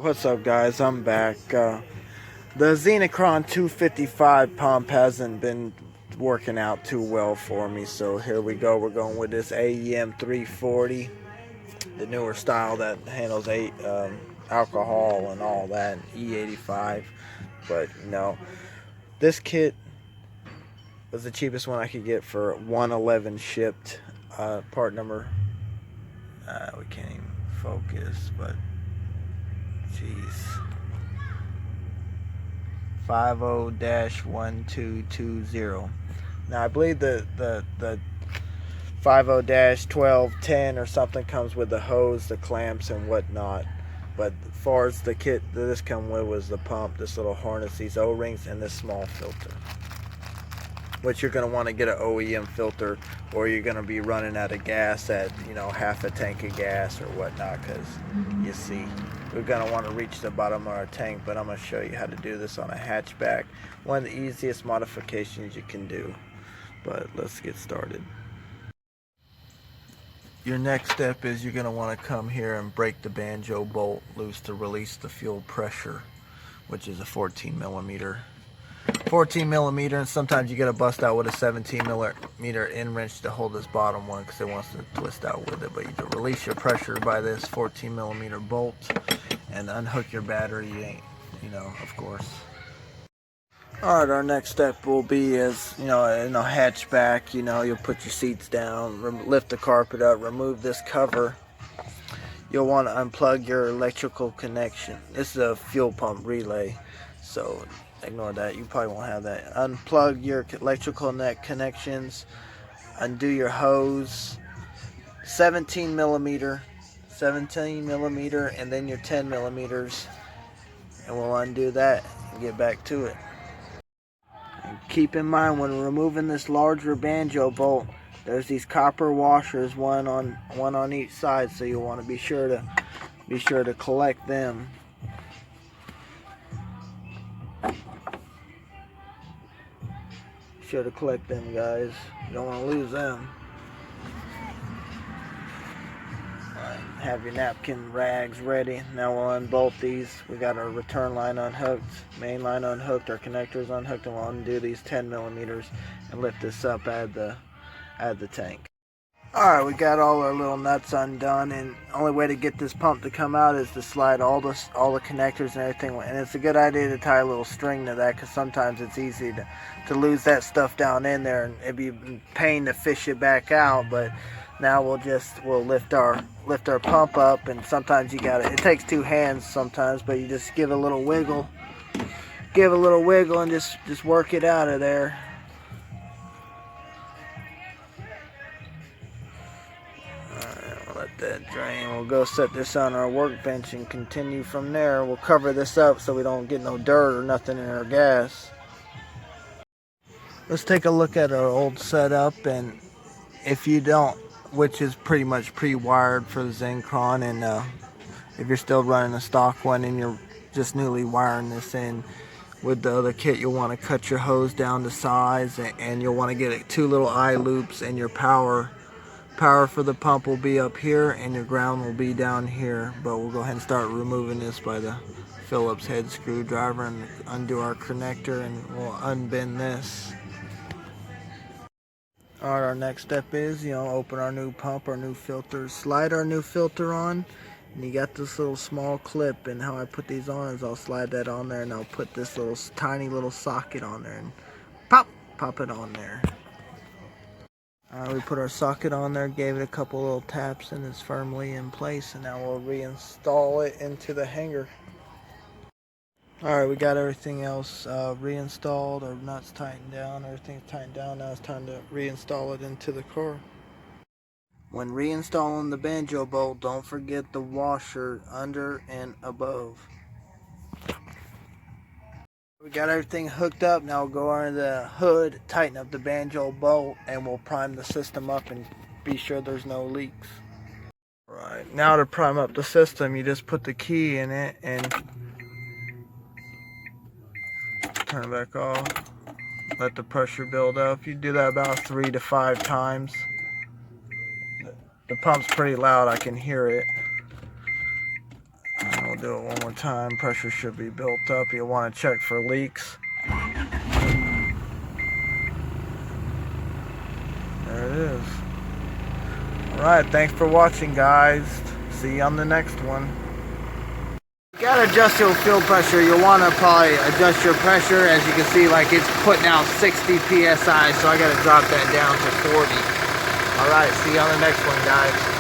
What's up, guys? I'm back. The Xenocron 255 pump hasn't been working out too well for me, so here we go. We're going with this AEM 340, the newer style that handles alcohol and all that, E85. But this kit was the cheapest one I could get for 111 shipped. Part number, we can't even focus, but jeez. 50-1220. Now I believe the 50-1210 or something comes with the hose, the clamps, and whatnot. But as far as the kit that this come with was the pump, this little harness, these O-rings, and this small filter. Which you're going to want to get an OEM filter, or you're going to be running out of gas at half a tank of gas or whatnot, because you see we're going to want to reach the bottom of our tank. But I'm going to show you how to do this on a hatchback, one of the easiest modifications you can do. But let's get started. Your next step is you're going to want to come here and break the banjo bolt loose to release the fuel pressure, which is a 14 millimeter, and sometimes you get a bust out with a 17 millimeter end wrench to hold this bottom one because it wants to twist out with it. But you can release your pressure by this 14 millimeter bolt and unhook your battery, of course. Alright, our next step will be in a hatchback, you'll put your seats down, lift the carpet up, remove this cover. You'll want to unplug your electrical connection. This is a fuel pump relay, so ignore that. You probably won't have that. Unplug your electrical connections. Undo your hose. 17 millimeter, and then your 10 millimeters. And we'll undo that and get back to it. And keep in mind when removing this larger banjo bolt, there's these copper washers, one on each side, so you'll want to be sure to collect them. Sure to collect them, guys. You don't want to lose them. Alright, have your napkin rags ready. Now we'll unbolt these. We got our return line unhooked, main line unhooked, our connectors unhooked, and we'll undo these 10 millimeters and lift this up, add the tank. Alright, we got all our little nuts undone, and the only way to get this pump to come out is to slide all the connectors and everything, and it's a good idea to tie a little string to that, because sometimes it's easy to lose that stuff down in there, and it'd be a pain to fish it back out. But now we'll lift our pump up, and sometimes it takes two hands sometimes, but you just give a little wiggle, and just work it out of there. Let that drain. We'll go set this on our workbench and continue from there. We'll cover this up so we don't get no dirt or nothing in our gas. Let's take a look at our old setup, and if you don't, which is pretty much pre-wired for the Xenocron, and if you're still running a stock one and you're just newly wiring this in with the other kit, you'll want to cut your hose down to size, and you'll want to get two little eye loops, and your power for the pump will be up here and your ground will be down here. But we'll go ahead and start removing this by the Phillips head screwdriver and undo our connector, and we'll unbend this. Alright, our next step is open our new pump, our new filter, slide our new filter on, and you got this little small clip, and how I put these on is I'll slide that on there, and I'll put this little tiny little socket on there and pop it on there. We put our socket on there, gave it a couple little taps, and it's firmly in place, and now we'll reinstall it into the hanger. Alright, we got everything else reinstalled, our nuts tightened down, everything's tightened down. Now it's time to reinstall it into the car. When reinstalling the banjo bolt, don't forget the washer under and above. We got everything hooked up. Now we'll go under the hood, tighten up the banjo bolt, and we'll prime the system up and be sure there's no leaks. Right, now to prime up the system, you just put the key in it and turn it back off. Let the pressure build up. You do that about 3 to 5 times. The pump's pretty loud, I can hear it. Do it one more time. Pressure should be built up. You'll want to check for leaks. There it is. Alright, thanks for watching, guys. See you on the next one. You gotta adjust your fuel pressure. You'll want to probably adjust your pressure. As you can see, like it's putting out 60 psi, so I gotta drop that down to 40. Alright, see you on the next one, guys.